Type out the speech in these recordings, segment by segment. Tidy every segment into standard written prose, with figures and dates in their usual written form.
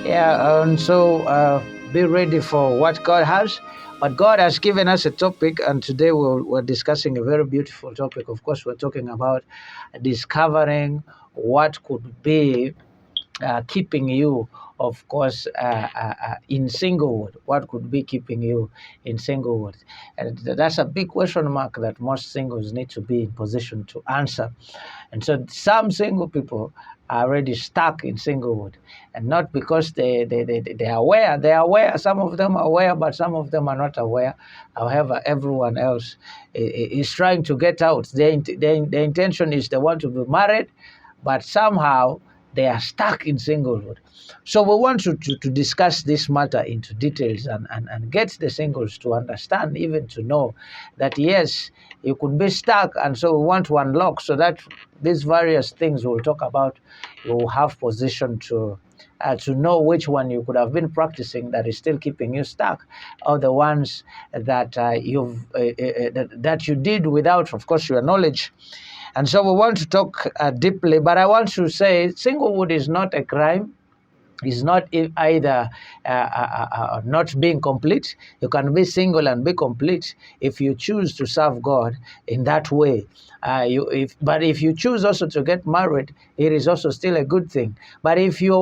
Yeah, and so be ready for what God has. But God has given us a topic, and today we're discussing a very beautiful topic. Of course, we're talking about discovering what could be keeping you, of course, in singlehood. What could be keeping you in singlehood? And that's a big question mark that most singles need to be in position to answer. And so some single people are already stuck in singlehood, and not because they are aware. They are aware. Some of them are aware, but some of them are not aware. However, everyone else is trying to get out. Their intention is they want to be married, but somehow they are stuck in singlehood. So we want to discuss this matter into details and get the singles to understand, even to know that yes, you could be stuck. And so we want to unlock so that these various things we'll talk about, you will have position to know which one you could have been practicing that is still keeping you stuck, or the ones that that you did without, of course, your knowledge. And so we want to talk deeply, but I want to say singlehood is not a crime. Is not either not being complete. You can be single and be complete if you choose to serve God in that way. But if you choose also to get married, it is also still a good thing. But if you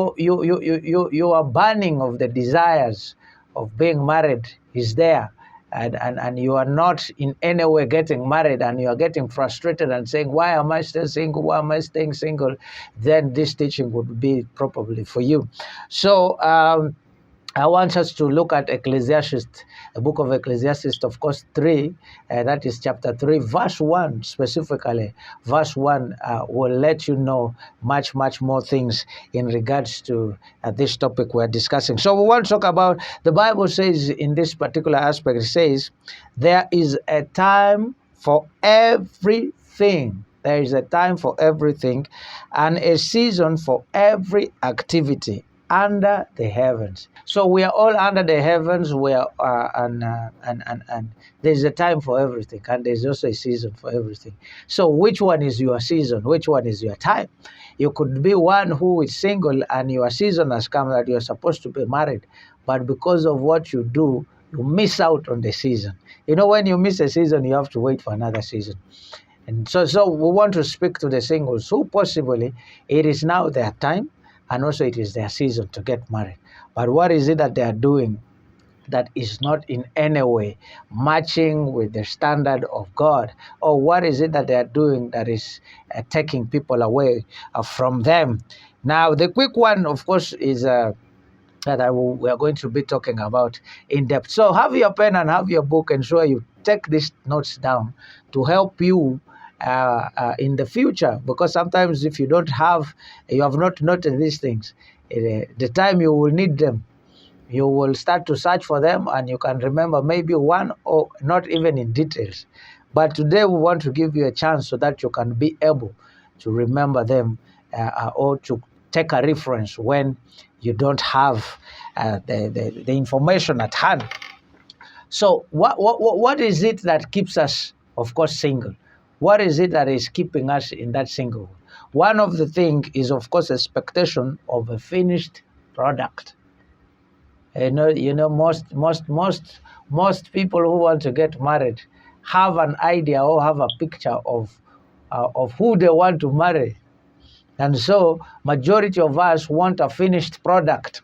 are burning of the desires of being married is there, and you are not in any way getting married, and you are getting frustrated and saying, why am I still single? Why am I staying single? Then this teaching would be probably for you. So I want us to look at Ecclesiastes, the book of Ecclesiastes, of course, 3, that is chapter 3, verse 1 specifically. Verse 1 will let you know much more things in regards to this topic we're discussing. So we want to talk about, the Bible says in this particular aspect, it says, there is a time for everything. There is a time for everything and a season for every activity under the heavens. So we are all under the heavens. We are and there's a time for everything, and there's also a season for everything. So which one is your season? Which one is your time? You could be one who is single and your season has come that you're supposed to be married, but because of what you do, you miss out on the season. You know, when you miss a season, you have to wait for another season. And so we want to speak to the singles who possibly it is now their time, and also it is their season to get married. But what is it that they are doing that is not in any way matching with the standard of God? Or what is it that they are doing that is taking people away from them? Now, the quick one, of course, is that we are going to be talking about in depth. So have your pen and have your book, and sure you take these notes down to help you in the future, because sometimes if you have not noted these things, the time you will need them, you will start to search for them, and you can remember maybe one or not even in details. But today we want to give you a chance so that you can be able to remember them or to take a reference when you don't have the information at hand. So what is it that keeps us, of course, single? What is it that is keeping us in that single? One of the things is, of course, expectation of a finished product. Most people who want to get married have an idea or have a picture of who they want to marry, and so majority of us want a finished product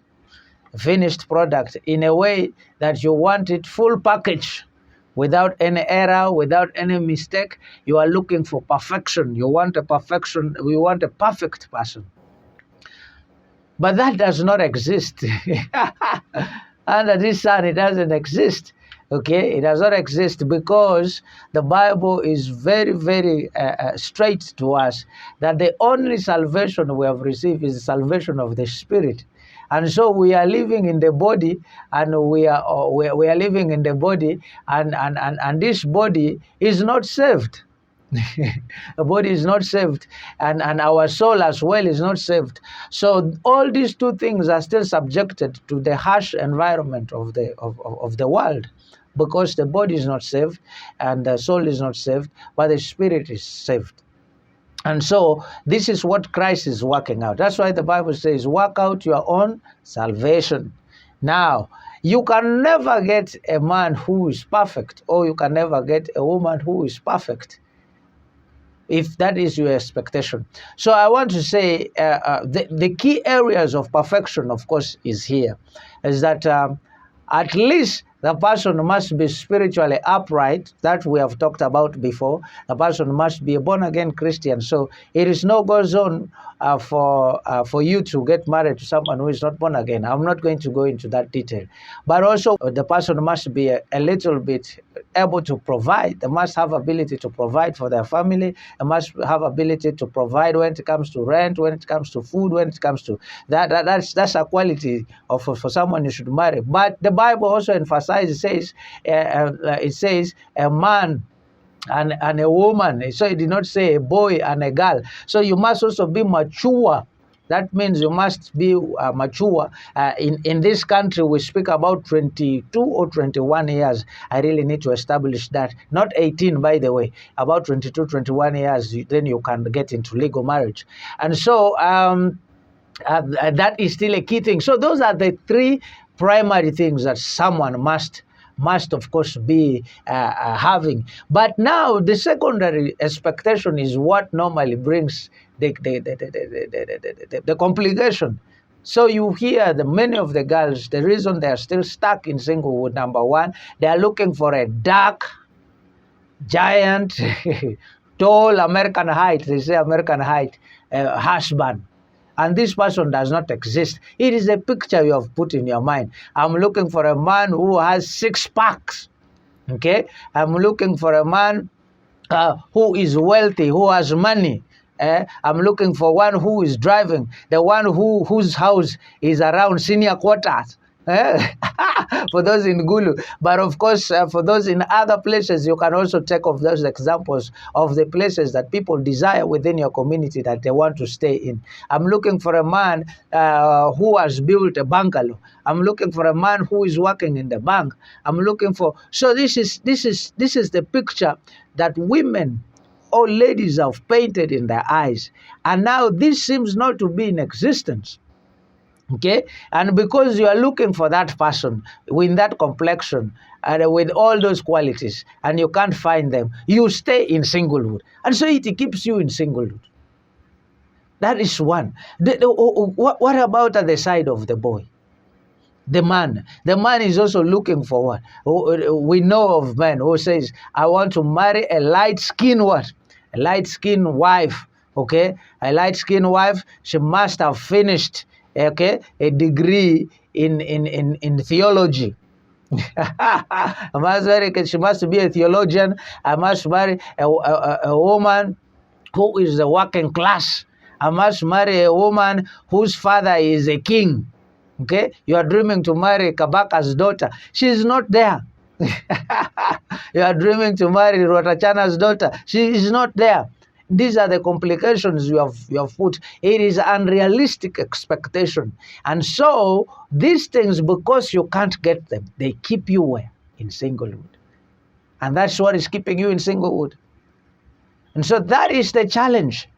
in a way that you want it full package, without any error, without any mistake. You are looking for perfection. You want a perfect person. But that does not exist. Under this sun, it doesn't exist. Okay, it does not exist, because the Bible is very, very straight to us that the only salvation we have received is the salvation of the Spirit. And so we are living in the body, and we are living in the body, and this body is not saved. The body is not saved, and our soul as well is not saved. So all these two things are still subjected to the harsh environment of the world, because the body is not saved and the soul is not saved, but the spirit is saved. And so this is what Christ is working out. That's why the Bible says, work out your own salvation. Now, you can never get a man who is perfect, or you can never get a woman who is perfect, if that is your expectation. So I want to say the key areas of perfection, of course, is here, is that at least the person must be spiritually upright, that we have talked about before. The person must be a born-again Christian. So it is no go zone for you to get married to someone who is not born again. I'm not going to go into that detail. But also the person must be a little bit able to provide. They must have ability to provide for their family. They must have ability to provide when it comes to rent, when it comes to food, when it comes to that's a quality of for someone you should marry. But the Bible also emphasizes, it says a man and a woman. So it did not say a boy and a girl. So you must also be mature. That means you must be mature. In this country, we speak about 22 or 21 years. I really need to establish that. Not 18, by the way. About 22, 21 years, then you can get into legal marriage. And so that is still a key thing. So those are the three primary things that someone must of course be having. But now the secondary expectation is what normally brings the complication. So you hear many of the girls, the reason they are still stuck in singlehood, number one, they are looking for a dark, giant, tall American height, they say American height, husband. And this person does not exist. It is a picture you have put in your mind. I'm looking for a man who has 6 packs. Okay? I'm looking for a man who is wealthy, who has money. I'm looking for one who is driving, the one whose house is around senior quarters. For those in Gulu. But of course, for those in other places, you can also take of those examples of the places that people desire within your community that they want to stay in. I'm looking for a man who has built a bungalow. I'm looking for a man who is working in the bank. I'm looking for. So this is the picture that women or ladies have painted in their eyes, and now this seems not to be in existence. Okay, and because you are looking for that person with that complexion and with all those qualities, and you can't find them, you stay in singlehood, and so it keeps you in singlehood. That is one. What about at the side of the boy? The man is also looking for what? We know of men who says, I want to marry a light-skinned what? A light-skinned wife. Okay, a light-skinned wife. She must have finished, okay, a degree in theology. She must be a theologian. I must marry a woman who is the working class. I must marry a woman whose father is a king. Okay, you are dreaming to marry Kabaka's daughter. She is not there. You are dreaming to marry Rotachana's daughter. She is not there. These are the complications you have put. It is unrealistic expectation. And so these things, because you can't get them, they keep you where? In singlehood. And that's what is keeping you in singlehood. And so that is the challenge.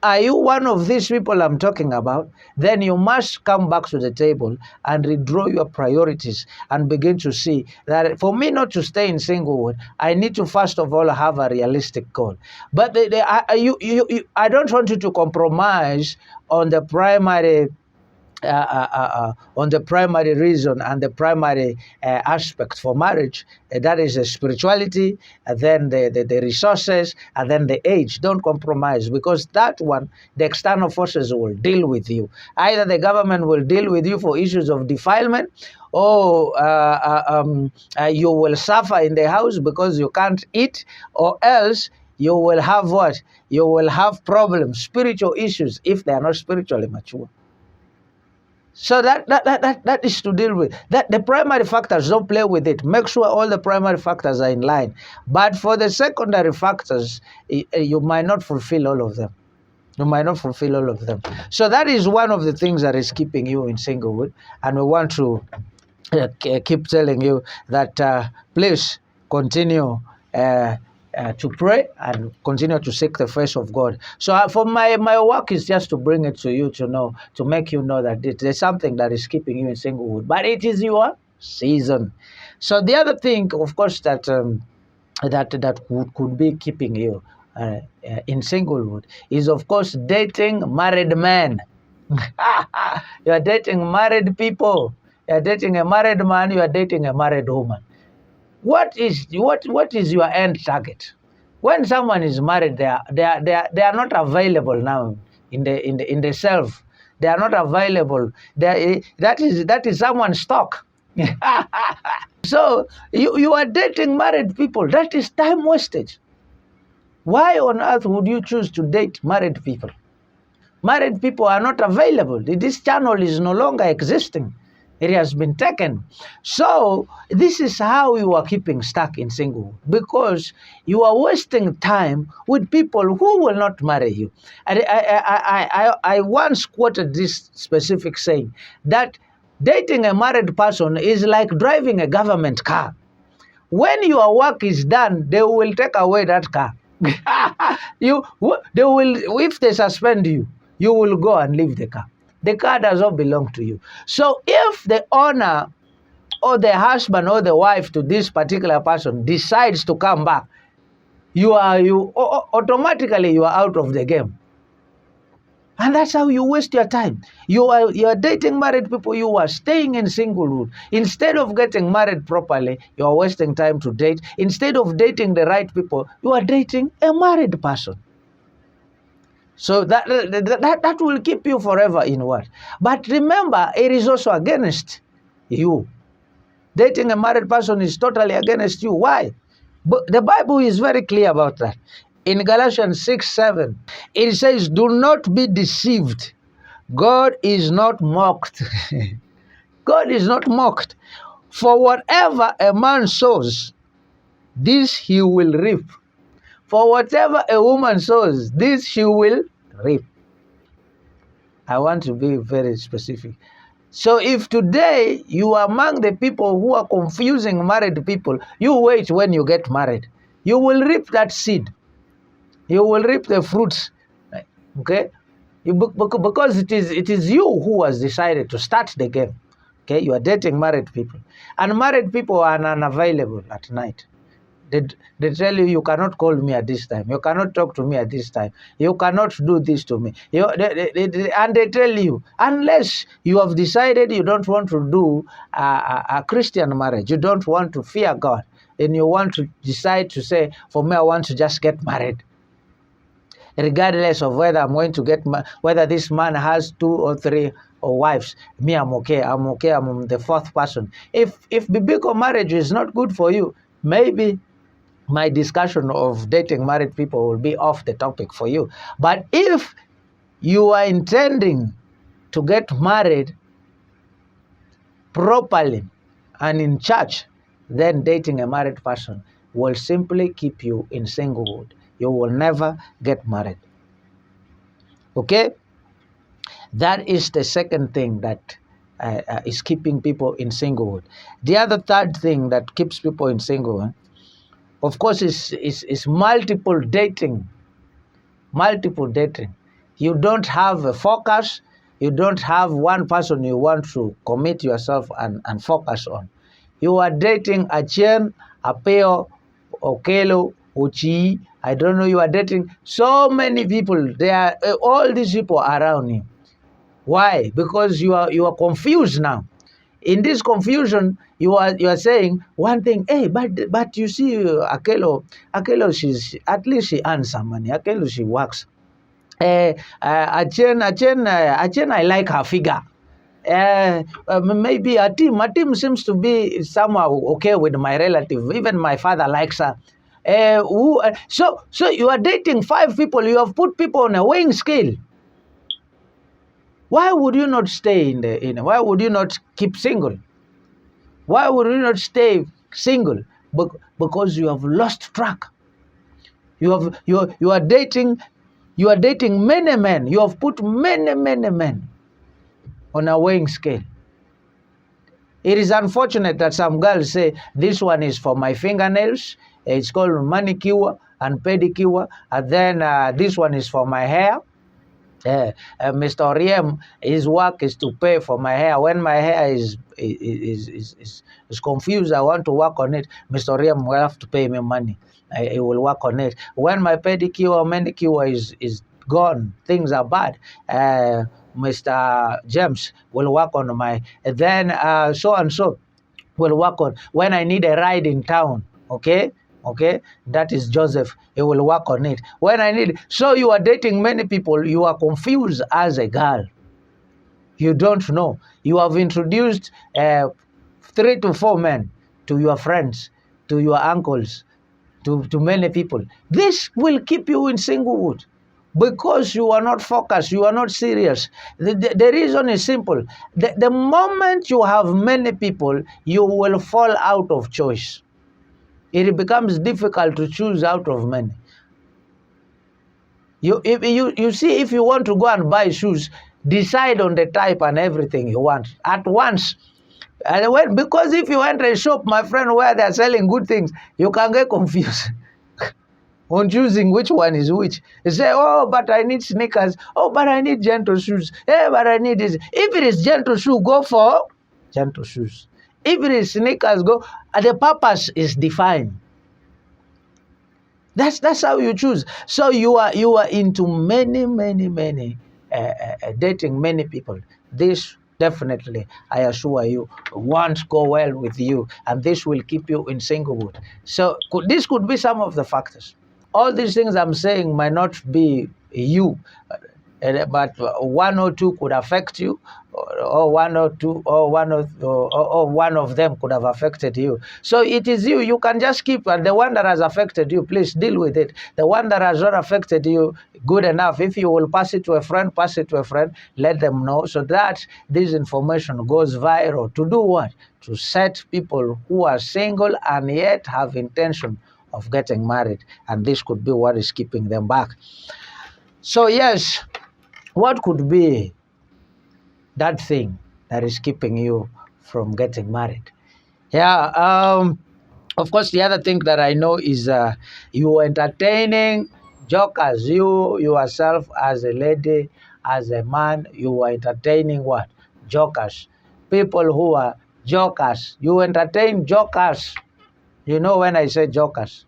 Are you one of these people I'm talking about? Then you must come back to the table and redraw your priorities and begin to see that for me not to stay in singlehood, I need to first of all have a realistic goal. But I don't want you to compromise on the primary reason and the primary aspect for marriage. That is the spirituality, and then the resources, and then the age. Don't compromise, because that one, the external forces will deal with you. Either the government will deal with you for issues of defilement, or you will suffer in the house because you can't eat, or else you will have what? You will have problems, spiritual issues, if they are not spiritually mature. So that is to deal with. That the primary factors, don't play with it. Make sure all the primary factors are in line. But for the secondary factors, you might not fulfill all of them. You might not fulfill all of them. So that is one of the things that is keeping you in singlehood. And we want to keep telling you that please continue to pray and continue to seek the face of God. So for my work is just to bring it to you to know, to make you know that there's something that is keeping you in singlehood, but it is your season. So the other thing, of course, that could be keeping you in singlehood is, of course, dating married men. You are dating married people. You are dating a married man. You are dating a married woman. What is your end target? When someone is married, they are not available now in the self. They are not available. That is someone's stock. So you are dating married people. That is time wastage. Why on earth would you choose to date married people? Married people are not available. This channel is no longer existing. It has been taken. So this is how you are keeping stuck in singlehood, because you are wasting time with people who will not marry you. And I once quoted this specific saying that dating a married person is like driving a government car. When your work is done, they will take away that car. They will, if they suspend you, you will go and leave the car. The car does not belong to you. So if the owner or the husband or the wife to this particular person decides to come back, automatically you are out of the game. And that's how you waste your time. You are dating married people, you are staying in singlehood. Instead of getting married properly, you are wasting time to date. Instead of dating the right people, you are dating a married person. So that will keep you forever in what? But remember, it is also against you. Dating a married person is totally against you. Why? But the Bible is very clear about that. In Galatians 6:7, it says, do not be deceived. God is not mocked. God is not mocked. For whatever a man sows, this he will reap. For whatever a woman sows, this she will reap. I want to be very specific. So if today you are among the people who are confusing married people, you wait when you get married. You will reap that seed. You will reap the fruits. Okay? Because it is you who has decided to start the game. Okay? You are dating married people. And married people are unavailable at night. They tell you, you cannot call me at this time. You cannot talk to me at this time. You cannot do this to me. And they tell you, unless you have decided you don't want to do a Christian marriage, you don't want to fear God, and you want to decide to say, for me, I want to just get married. Regardless of whether I'm going to whether this man has 2 or 3 or wives, me, I'm okay. I'm the 4th person. If biblical marriage is not good for you, maybe my discussion of dating married people will be off the topic for you. But if you are intending to get married properly and in church, then dating a married person will simply keep you in singlehood. You will never get married. Okay? That is the second thing that is keeping people in singlehood. The other third thing that keeps people in singlehood, of course, is multiple dating. Multiple dating. You don't have a focus. You don't have one person you want to commit yourself and focus on. You are dating Achen, Apeo, Okelo, Uchi. I don't know. You are dating so many people. There are all these people around you. Why? Because you are confused now. In this confusion, you are saying one thing, hey, but you see, Akelo, she's at least she earns some money. Akelo, she works. Achen, I like her figure. Maybe a team seems to be somehow okay with my relative. Even my father likes her. So you are dating 5 people. You have put people on a weighing scale. Why would you not stay why would you not keep single? Why would you not stay single? Because you have lost track. You are dating many men. You have put many men on a weighing scale. It is unfortunate that some girls say, this one is for my fingernails, It's called manicure and pedicure. And then this one is for my hair. Mr. Oriem, his work is to pay for my hair. When my hair is confused, I want to work on it. Mr. Oriem will have to pay me money. He will work on it. When my pedicure or manicure is gone, things are bad. Mr. James will work on my. Then so and so will work on. When I need a ride in town, okay, that is Joseph. He will work on it. When I need, so you are dating many people. You are confused as a girl. You don't know. You have introduced 3 to 4 men to your friends, to your uncles, to many people. This will keep you in singlehood because you are not focused, you are not serious. The reason is simple. The moment you have many people, you will fall out of choice. It becomes difficult to choose out of many. You see, if you want to go and buy shoes, decide on the type and everything you want at once. And because if you enter a shop, my friend, where they're selling good things, you can get confused on choosing which one is which. You say, oh, but I need sneakers. Oh, but I need gentle shoes. Hey, but I need this. If it is gentle shoe, go for gentle shoes. If it is sneakers, go. The purpose is defined. That's how you choose. So you are into many dating many people. This definitely, I assure you, won't go well with you, and this will keep you in singlehood. So this could be some of the factors. All these things I'm saying might not be you, but one or two could affect you, or one or two, or one of them could have affected you. So it is you. You can just keep, and the one that has affected you, please deal with it. The one that has not affected you, good enough. If you will pass it to a friend, pass it to a friend. Let them know so that this information goes viral. To do what? To set people who are single and yet have intention of getting married, and this could be what is keeping them back. So yes, what could be that thing that is keeping you from getting married? Yeah, of course, the other thing that I know is you entertaining jokers. You yourself, as a lady, as a man, you are entertaining what? Jokers. People who are jokers. You entertain jokers. You know when I say jokers.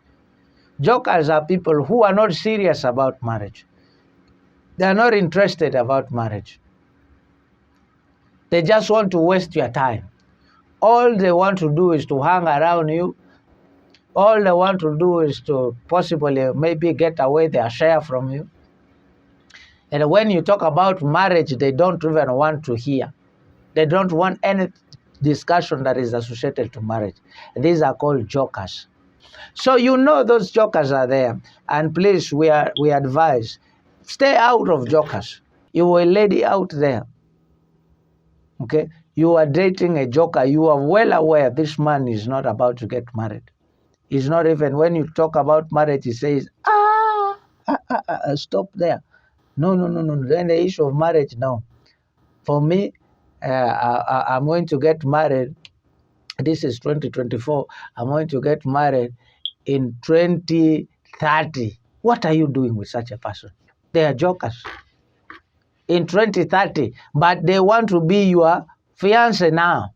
Jokers are people who are not serious about marriage. They are not interested about marriage. They just want to waste your time. All they want to do is to hang around you. All they want to do is to possibly maybe get away their share from you. And when you talk about marriage, they don't even want to hear. They don't want any discussion that is associated to marriage. These are called jokers. So you know those jokers are there. And please, we advise, stay out of jokers. You are a lady out there. Okay? You are dating a joker. You are well aware this man is not about to get married. He's not even, when you talk about marriage, he says, stop there. No. Then the issue of marriage, no. For me, I'm going to get married. This is 2024. I'm going to get married in 2030. What are you doing with such a person? They are jokers. In 2030, but they want to be your fiance now.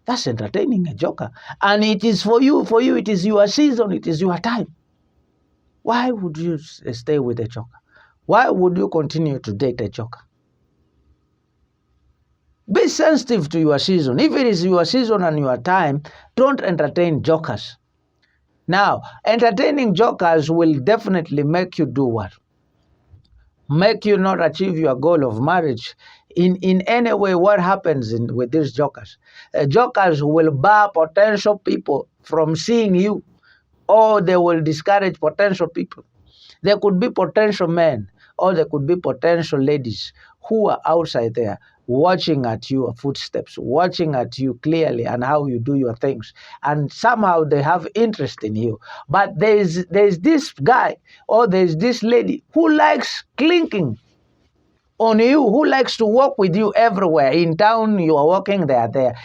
That's entertaining a joker. And it is for you, it is your season, it is your time. Why would you stay with a joker? Why would you continue to date a joker? Be sensitive to your season. If it is your season and your time, don't entertain jokers. Now, entertaining jokers will definitely make you do what? Make you not achieve your goal of marriage. In any way, what happens with these jokers? Jokers will bar potential people from seeing you, or they will discourage potential people. There could be potential men, or there could be potential ladies who are outside there watching at your footsteps, watching at you clearly and how you do your things. And somehow they have interest in you. But there's this guy or there's this lady who likes clinking on you, who likes to walk with you everywhere. In town, you are walking, they are there.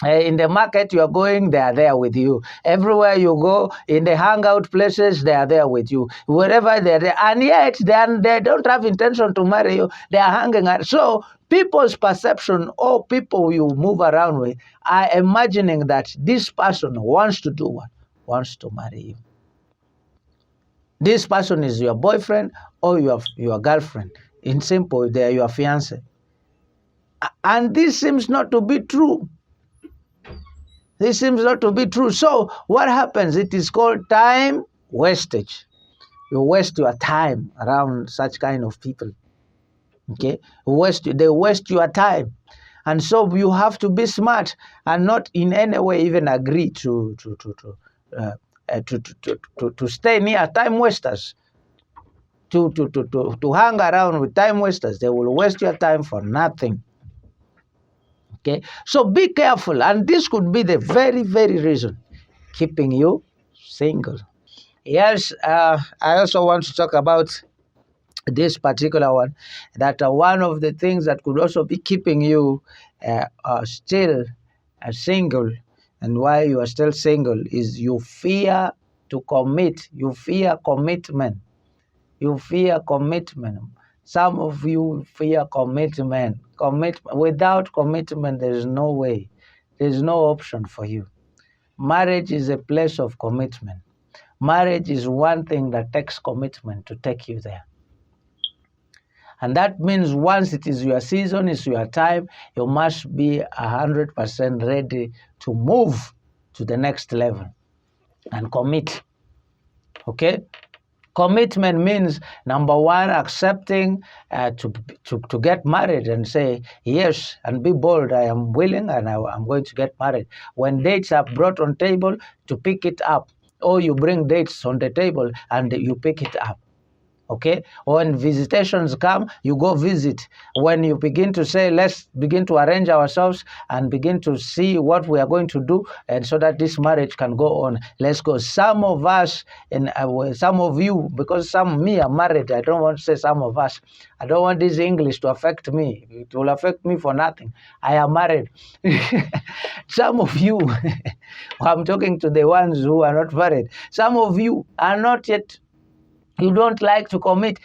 In the market you are going, they are there with you. Everywhere you go, in the hangout places, they are there with you. Wherever they're there, and yet they don't have intention to marry you. They are hanging out. So people's perception, or people you move around with, are imagining that this person wants to do what? Wants to marry you. This person is your boyfriend or your girlfriend. In simple, they are your fiance. And this seems not to be true. This seems not to be true. So what happens? It is called time wastage. You waste your time around such kind of people. Okay, they waste your time, and so you have to be smart and not in any way even agree to stay near time wasters. To hang around with time wasters. They will waste your time for nothing. Okay, so be careful, and this could be the very, very reason keeping you single. Yes, I also want to talk about this particular one, that one of the things that could also be keeping you still single, and why you are still single, is you fear to commit. You fear commitment. You fear commitment. Some of you fear commitment. Without commitment, there is no way. There is no option for you. Marriage is a place of commitment. Marriage is one thing that takes commitment to take you there. And that means once it is your season, it's your time, you must be 100% ready to move to the next level and commit. Okay? Commitment means, number one, accepting to get married and say, yes, and be bold, I am willing and I'm going to get married. When dates are brought on table, to pick it up. Or you bring dates on the table and you pick it up. Okay, when visitations come, you go visit. When you begin to say, let's begin to arrange ourselves and begin to see what we are going to do, and so that this marriage can go on, let's go. Some of us, and some of you, because me are married, I don't want to say some of us. I don't want this English to affect me. It will affect me for nothing. I am married. Some of you, I'm talking to the ones who are not married. Some of you are not yet. You don't like to commit.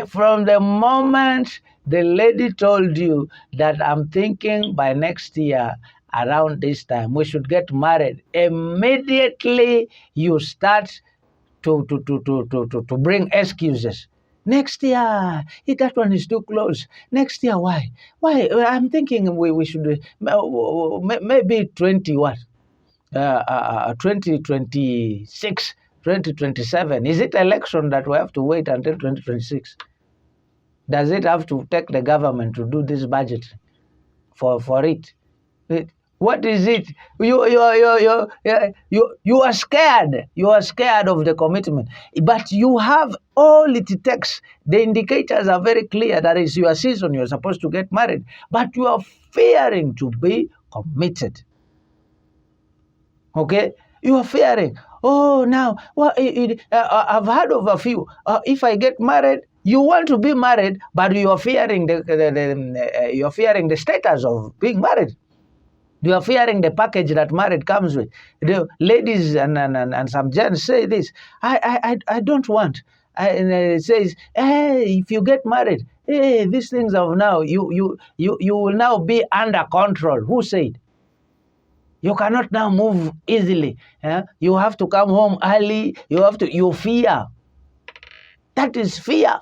From the moment the lady told you that I'm thinking by next year, around this time, we should get married, immediately you start to bring excuses. Next year, that one is too close. Next year, why? Why? I'm thinking we should, maybe 20 what? 2026. 2027. Is it election that we have to wait until 2026? Does it have to take the government to do this budget for it? What is it? You are scared. You are scared of the commitment. But you have all it takes. The indicators are very clear. That is your season. You're supposed to get married. But you are fearing to be committed. Okay? You are fearing. Oh, now, well, I've heard of a few. If I get married, you want to be married, but you are fearing you're fearing the status of being married. You are fearing the package that marriage comes with. The ladies and some gents say this. I don't want. And it says, hey, if you get married, hey, these things of now, you will now be under control. Who said? You cannot now move easily. You have to come home early. You fear. That is fear.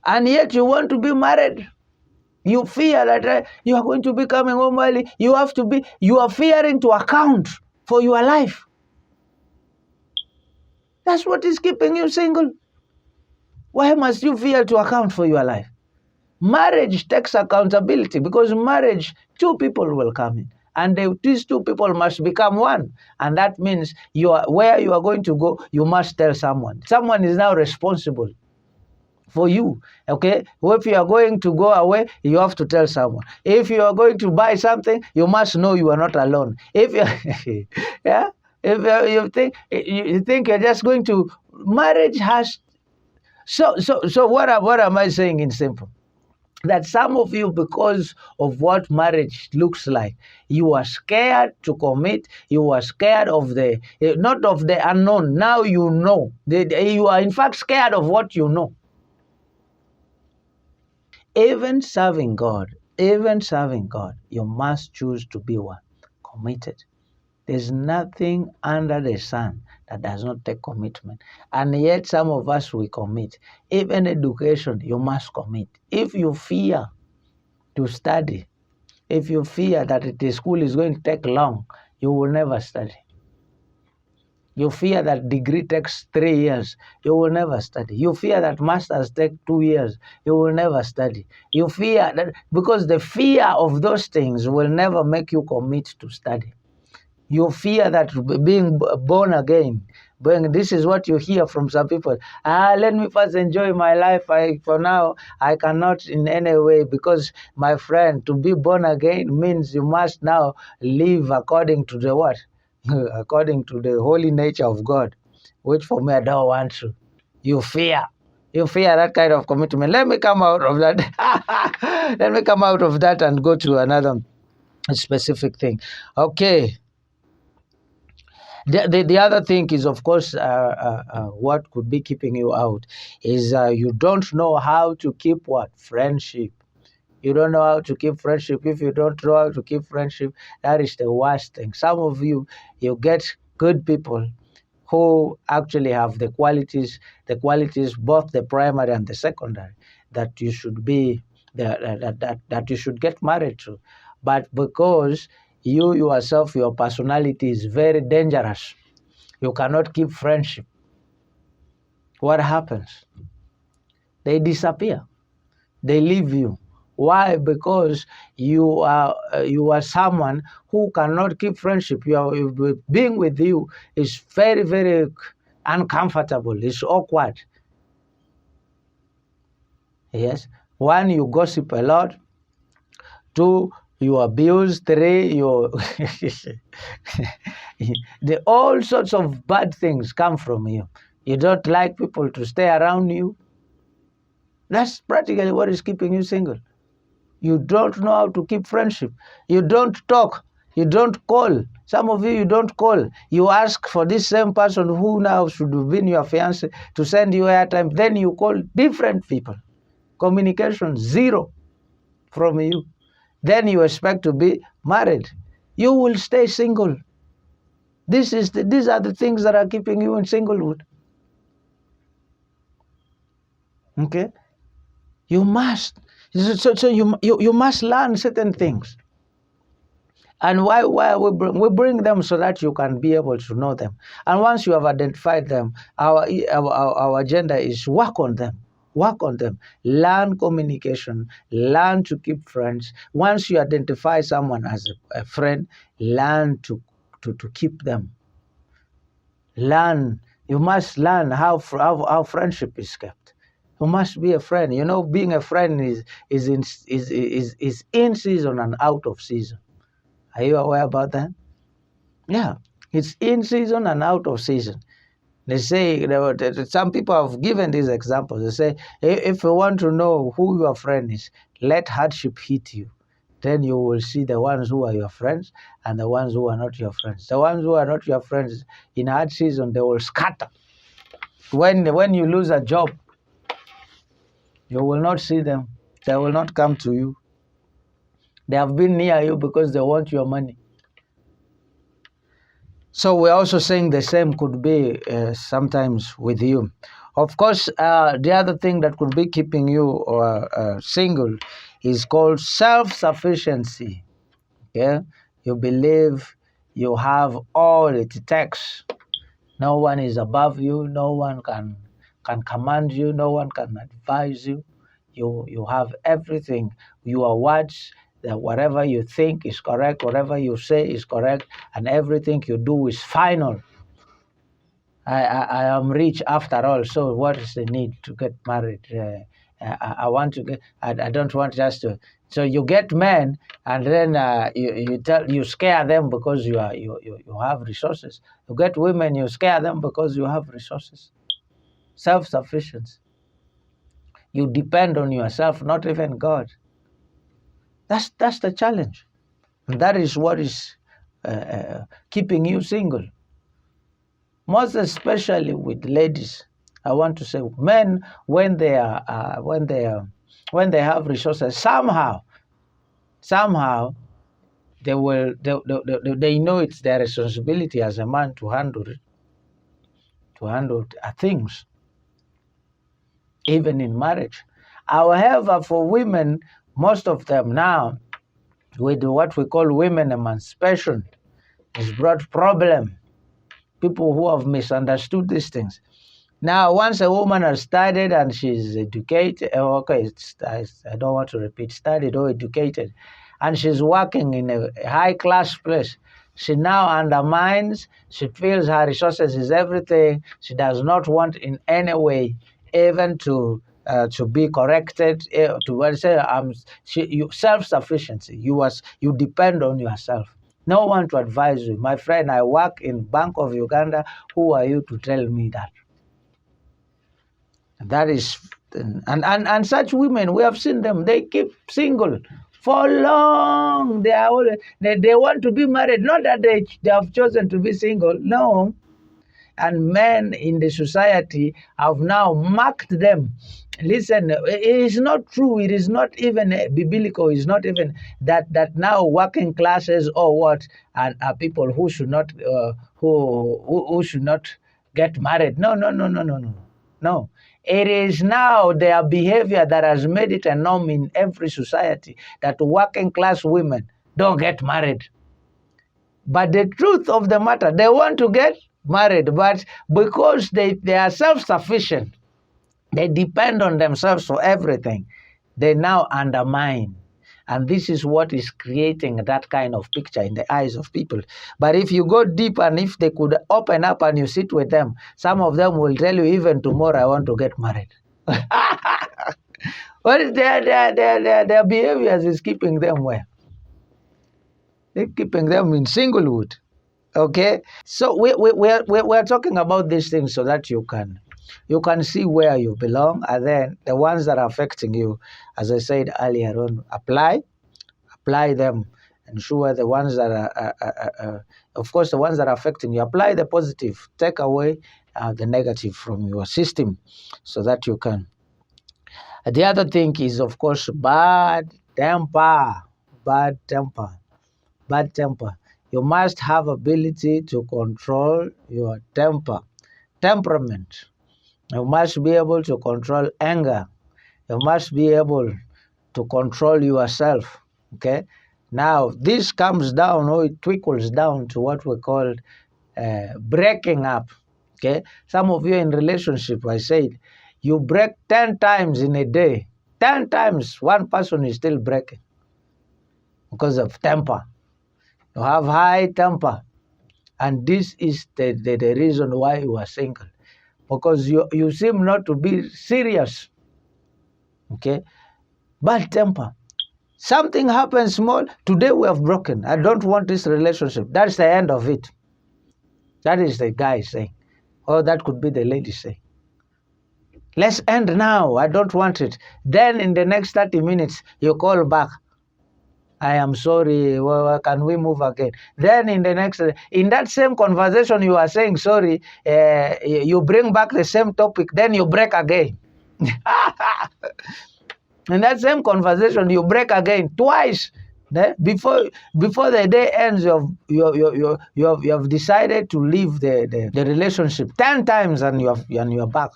And yet you want to be married. You fear that you are going to be coming home early. You are fearing to account for your life. That's what is keeping you single. Why must you fear to account for your life? Marriage takes accountability, because marriage, two people will come in. And these two people must become one. And that means where you are going to go, you must tell someone. Someone is now responsible for you. Okay? If you are going to go away, you have to tell someone. If you are going to buy something, you must know you are not alone. If you yeah, if you think you're just going to, marriage has. So what am I saying in simple? that some of you, because of what marriage looks like, you are scared to commit. You are scared of the not of the unknown. Now you know. You are in fact scared of what you know. Even serving God, you must choose to be one committed. There's nothing under the sun that does not take commitment. And yet some of us, we commit. Even education, you must commit. If you fear to study, if you fear that the school is going to take long, you will never study. You fear that degree takes 3 years, you will never study. You fear that masters take 2 years, you will never study. You fear that, because the fear of those things will never make you commit to study. You fear that being born again, this is what you hear from some people. Let me first enjoy my life. For now, I cannot in any way, because my friend, to be born again means you must now live according to the what? According to the holy nature of God, which for me I don't want to. You fear. You fear that kind of commitment. Let me come out of that. Let me come out of that and go to another specific thing. Okay. The other thing is, of course, what could be keeping you out is you don't know how to keep what? Friendship. You don't know how to keep friendship. If you don't know how to keep friendship, that is the worst thing. Some of you, you get good people who actually have the qualities, both the primary and the secondary, that you should be, that you should get married to. But because you yourself, your personality is very dangerous, you cannot keep friendship. What happens? They disappear. They leave you. Why? Because you are someone who cannot keep friendship. Being with you is very, very uncomfortable. It's awkward. Yes. One, you gossip a lot. Two, you abuse. Three, you all sorts of bad things come from you. You don't like people to stay around you. That's practically what is keeping you single. You don't know how to keep friendship. You don't talk. You don't call. Some of you don't call. You ask for this same person who now should have been your fiance to send you airtime. Then you call different people. Communication zero from you. Then you expect to be married. You will stay single. These are the things that are keeping you in singlehood. Okay? You must. So you must learn certain things. And why we bring them so that you can be able to know them. And once you have identified them, our agenda is work on them. Work on them. Learn communication. Learn to keep friends. Once you identify someone as a friend, learn to keep them. Learn. You must learn how friendship is kept. You must be a friend. You know, being a friend is in season and out of season. Are you aware about that? Yeah, it's in season and out of season. They say, some people have given these examples. They say, if you want to know who your friend is, let hardship hit you. Then you will see the ones who are your friends and the ones who are not your friends. The ones who are not your friends, in hard season, they will scatter. When you lose a job, you will not see them. They will not come to you. They have been near you because they want your money. So we're also saying the same could be sometimes with you. Of course, the other thing that could be keeping you single is called self-sufficiency. Okay, you believe you have all it takes. No one is above you. No one can command you. No one can advise you. You have everything. Your words, that whatever you think is correct, whatever you say is correct, and everything you do is final. I am rich after all, so what is the need to get married? I want to get. I don't want just to. So you get men, and then you scare them because you have resources. You get women, you scare them because you have resources. Self-sufficiency. You depend on yourself, not even God. That's the challenge. And that is what is keeping you single. Most especially with ladies. I want to say men, when they have resources, somehow they know it's their responsibility as a man to handle things, even in marriage. However, for women, most of them now, with what we call women emancipation, has brought problem. People who have misunderstood these things. Now, once a woman has studied and she's educated, I don't want to repeat, studied or educated, and she's working in a high-class place, she now undermines, she feels her resources is everything, she does not want in any way even to be corrected, to say, self-sufficiency, you depend on yourself. No one to advise you. My friend, I work in Bank of Uganda, who are you to tell me that? That is, and such women, we have seen them, they keep single for long. They want to be married, not that they have chosen to be single, no. And men in the society have now marked them. Listen, it is not true. It is not even biblical. It's not even that now working classes or what and people who should not who should not get married. No. It is now their behavior that has made it a norm in every society that working class women don't get married. But the truth of the matter, they want to get married, but because they are self-sufficient, they depend on themselves for everything, they now undermine. And this is what is creating that kind of picture in the eyes of people. But if you go deep and if they could open up and you sit with them, some of them will tell you, even tomorrow I want to get married. Well, their behaviors is keeping them where? They're keeping them in singlehood. Okay, so we're talking about these things so that you can see where you belong, and then the ones that are affecting you, as I said earlier on, apply them. Ensure the ones that are, of course, the ones that are affecting you, apply the positive, take away the negative from your system, so that you can. The other thing is, of course, bad temper. You must have ability to control your temperament. You must be able to control anger. You must be able to control yourself. Okay. Now, this comes down, or it trickles down to what we call breaking up. Okay. Some of you in relationship, I said, you break 10 times in a day. 10 times, one person is still breaking because of temper. You have high temper, and this is the reason why you are single, because you seem not to be serious. Okay, bad temper. Something happens small, today we have broken. I don't want this relationship. That's the end of it. That is the guy saying, or that could be the lady saying, let's end now. I don't want it. Then in the next 30 minutes, you call back. I am sorry, well, can we move again? Then in that same conversation you are saying sorry, you bring back the same topic, then you break again. In that same conversation you break again twice. Before the day ends, you have decided to leave the relationship 10 times and you're back.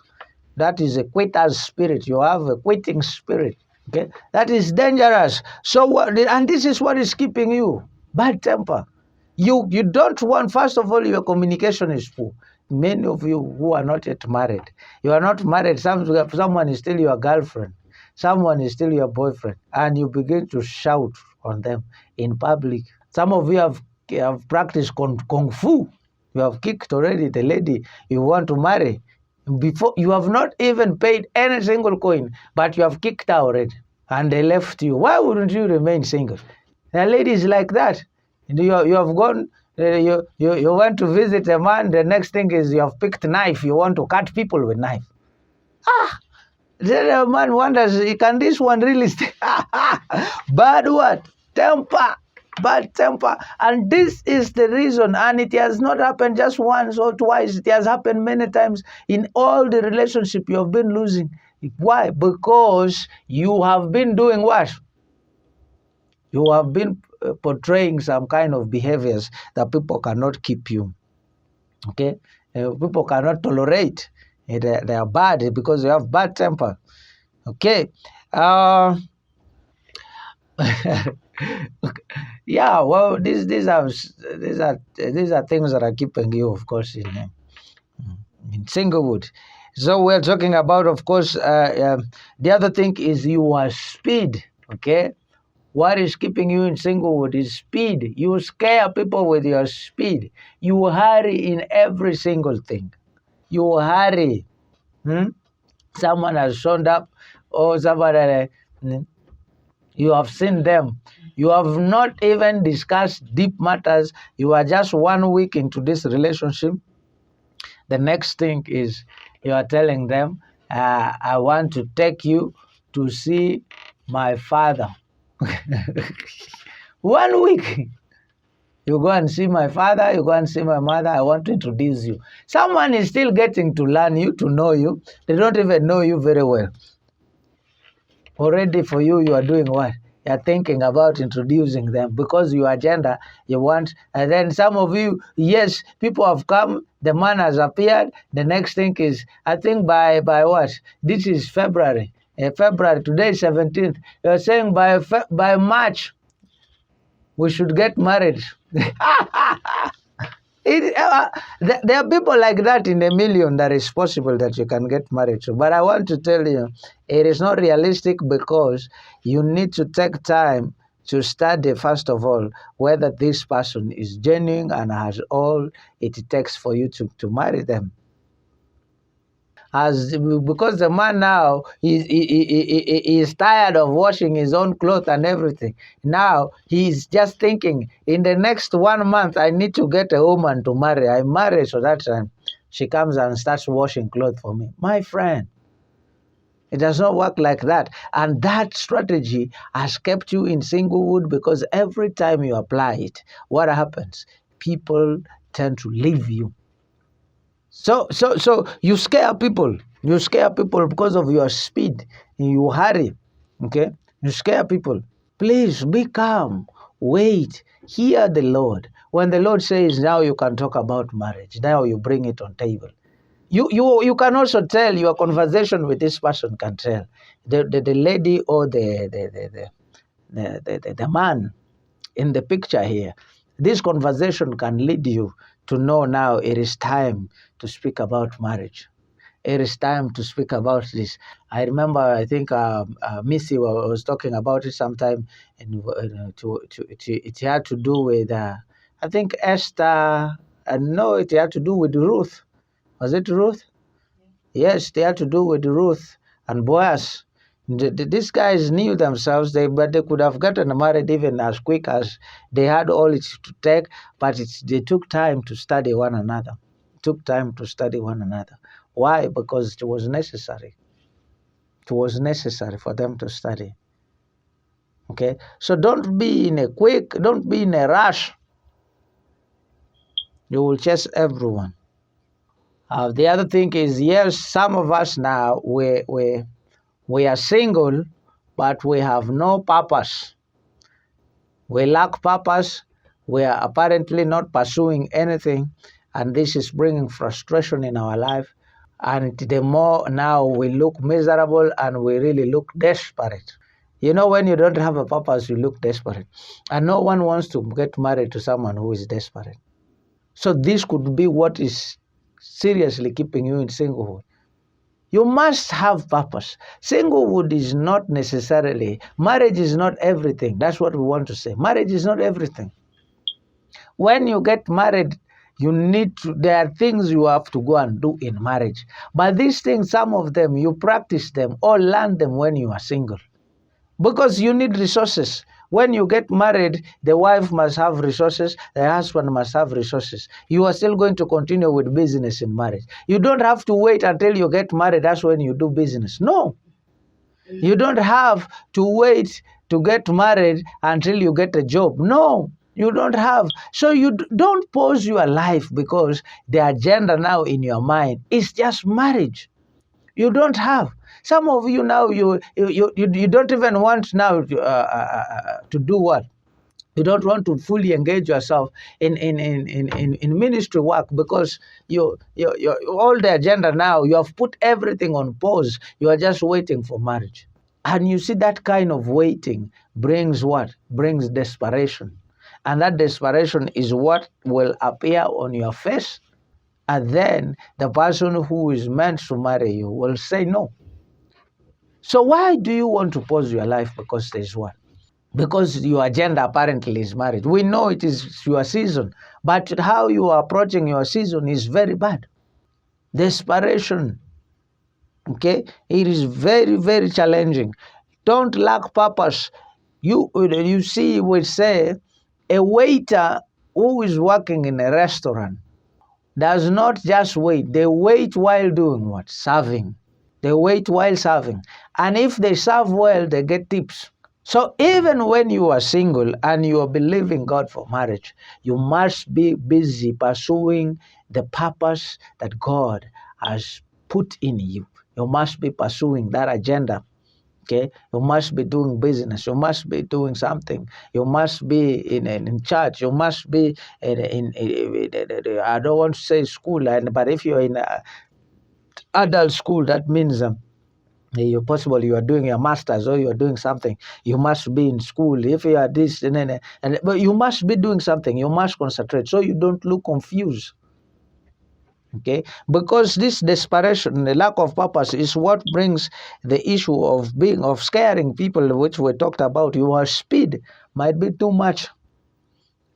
That is a quitter's spirit. You have a quitting spirit. Okay, that is dangerous. So and this is what is keeping you, bad temper. You don't want, first of all, your communication is poor. Many of you who are not yet married, you are not married. Someone is still your girlfriend, someone is still your boyfriend, and you begin to shout on them in public. Some of you have practiced kung fu. You have kicked already the lady you want to marry. Before you have not even paid any single coin, but you have kicked her already, and they left you. Why wouldn't you remain single? The ladies like that. You have gone. You want to visit a man. The next thing is you have picked knife. You want to cut people with knife. Then a man wonders, can this one really stay? Bad what? Temper. Bad temper. And this is the reason, and it has not happened just once or twice. It has happened many times in all the relationship you have been losing. Why? Because you have been doing what? You have been portraying some kind of behaviors that people cannot keep you. Okay? People cannot tolerate. They are bad because you have bad temper. Okay. Yeah, well, these are things that are keeping you, of course, in singlehood. So we're talking about, of course, the other thing is your speed. Okay, what is keeping you in singlehood is speed. You scare people with your speed. You hurry in every single thing. You hurry. Someone has shown up, or somebody. You have seen them. You have not even discussed deep matters. You are just 1 week into this relationship. The next thing is you are telling them, I want to take you to see my father. 1 week. You go and see my father, you go and see my mother, I want to introduce you. Someone is still getting to learn you, to know you. They don't even know you very well. Already for you, you are doing what? You're thinking about introducing them because your agenda, you want. And then some of you, yes, people have come, the man has appeared. The next thing is, I think by what? This is February. February, today is 17th. You're saying by March, we should get married. There are people like that in a million that is possible that you can get married to. But I want to tell you, it is not realistic because you need to take time to study, first of all, whether this person is genuine and has all it takes for you to marry them. Because the man now is tired of washing his own clothes and everything. Now he's just thinking, in the next 1 month, I need to get a woman to marry. I marry so that she comes and starts washing clothes for me. My friend, it does not work like that. And that strategy has kept you in singlehood because every time you apply it, what happens? People tend to leave you. So you scare people. You scare people because of your speed. You hurry. Okay? You scare people. Please be calm. Wait. Hear the Lord. When the Lord says, now you can talk about marriage, now you bring it on table. You can also tell your conversation with this person can tell. The lady or the man in the picture here. This conversation can lead you to know now it is time to speak about marriage. It is time to speak about this. I remember, I think Missy was talking about it sometime, and it had to do with, I think Esther, no, it had to do with Ruth. Was it Ruth? Yes, they had to do with Ruth and Boaz. These guys knew themselves, but they could have gotten married even as quick as they had all it to take, but they took time to study one another. Took time to study one another. Why? Because it was necessary. It was necessary for them to study. Okay? So don't be in a rush. You will chase everyone. The other thing is, yes, some of us now, we are single, but we have no purpose. We lack purpose. We are apparently not pursuing anything, and this is bringing frustration in our life. And the more now we look miserable and we really look desperate. You know, when you don't have a purpose, you look desperate. And no one wants to get married to someone who is desperate. So this could be what is seriously keeping you in singlehood. You must have purpose. Singlehood is not necessarily, marriage is not everything. That's what we want to say. Marriage is not everything. When you get married, there are things you have to go and do in marriage. But these things, some of them, you practice them or learn them when you are single. Because you need resources. When you get married, the wife must have resources, the husband must have resources. You are still going to continue with business in marriage. You don't have to wait until you get married, that's when you do business. No. You don't have to wait to get married until you get a job. No, you don't have. So you don't pause your life because the agenda now in your mind is just marriage. You don't have. Some of you now, you don't even want now to do what? You don't want to fully engage yourself in ministry work because you all the agenda now, you have put everything on pause. You are just waiting for marriage. And you see that kind of waiting brings what? Brings desperation. And that desperation is what will appear on your face. And then the person who is meant to marry you will say no. So why do you want to pause your life? Because there's what? Because your agenda apparently is marriage. We know it is your season, but how you are approaching your season is very bad. Desperation, okay? It is very, very challenging. Don't lack purpose. You see, we say a waiter who is working in a restaurant does not just wait. They wait while doing what? Serving. They wait while serving. And if they serve well, they get tips. So even when you are single and you are believing God for marriage, you must be busy pursuing the purpose that God has put in you. You must be pursuing that agenda. Okay, you must be doing business. You must be doing something. You must be in church. You must be I don't want to say school, but if you're in adult school, that means you possible you are doing your masters or you are doing something. You must be in school. If you are this but you must be doing something. You must concentrate so you don't look confused. Okay, because this desperation, the lack of purpose, is what brings the issue of scaring people, which we talked about. Your speed might be too much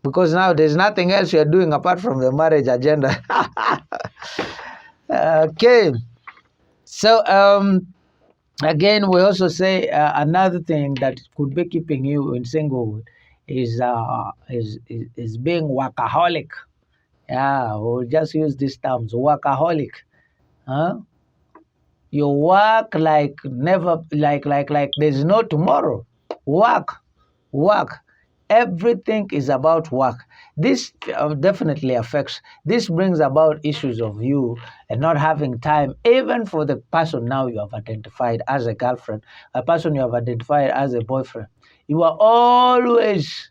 because now there's nothing else you're doing apart from the marriage agenda. Okay, so again, we also say another thing that could be keeping you in singlehood is being workaholic. Yeah, we'll just use these terms, workaholic. Huh? You work like never, like there's no tomorrow. Work, work. Everything is about work. This definitely affects. This brings about issues of you and not having time, even for the person now you have identified as a girlfriend, a person you have identified as a boyfriend. You are always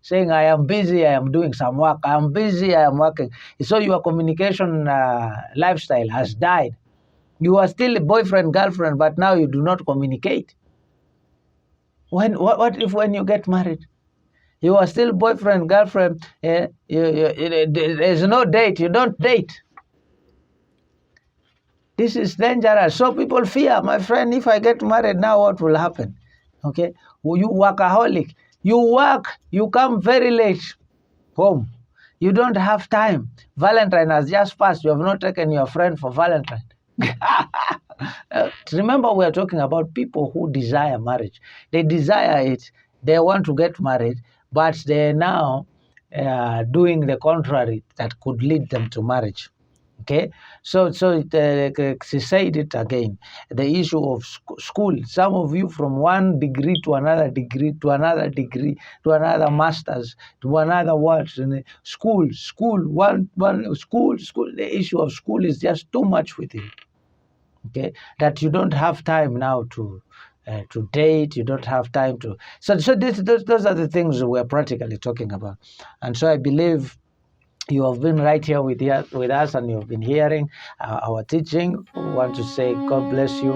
saying, "I am busy. I am doing some work. I am busy. I am working." So your communication lifestyle has died. You are still a boyfriend, girlfriend, but now you do not communicate. What if when you get married, you are still boyfriend, girlfriend? There's no date. You don't date. This is dangerous. So people fear, my friend. If I get married now, what will happen? Okay, you workaholic. You work. You come very late home. You don't have time. Valentine has just passed. You have not taken your friend for Valentine. Remember, we are talking about people who desire marriage. They desire it. They want to get married, but they're now doing the contrary that could lead them to marriage. Okay, so she said it again. The issue of school. Some of you from one degree to another degree to another degree to another masters to another words. And school, one school. The issue of school is just too much with you. Okay, that you don't have time now to date. You don't have time to. Those are the things we're practically talking about, and so I believe you have been right here with us and you've been hearing our teaching. We want to say God bless you